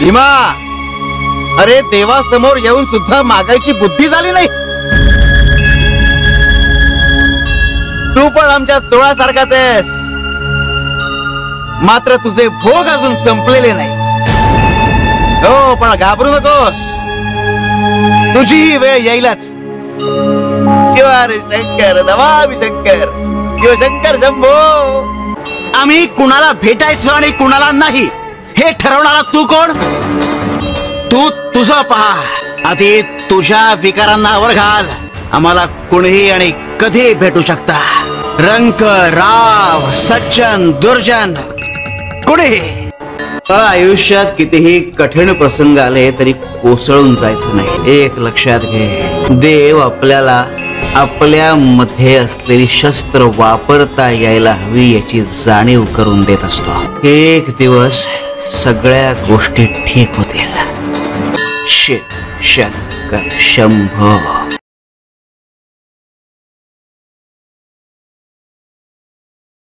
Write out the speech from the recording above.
भीमा, अरे देवासमोर येऊन सुद्धा मागायची बुद्धी झाली नाही. तू पण आमच्या सोळासारखाच आहेस, मात्र तुझे भोग अजून संपलेले नाही. हो, पण घाबरू नकोस, तुझी वेळ येईलच. शिवारी शंकर, नमामि शंकर, शिवशंकर शंभो. आम्ही कुणाला भेटायचं आणि कुणाला नाही हे ठरवणारा तू कोण? तू तुझं पहा, आधी तुझ्या विकारांना वर घाल. आम्हाला कुणीही आणि कधी भेटू शकता. रंक, राव, सज्जन, दुर्जन, कुणीही. आयुष्यात कितीही कठीण प्रसंग आले तरी कोसळून जायचं नाही. एक लक्षात घे, देव आपल्याला आपल्या मध्ये असलेली शस्त्र वापरता यायला हवी याची जाणीव करून देत असतो. एक दिवस सगळ्या गोष्टी ठीक होतील. शिव शंकर शंभो.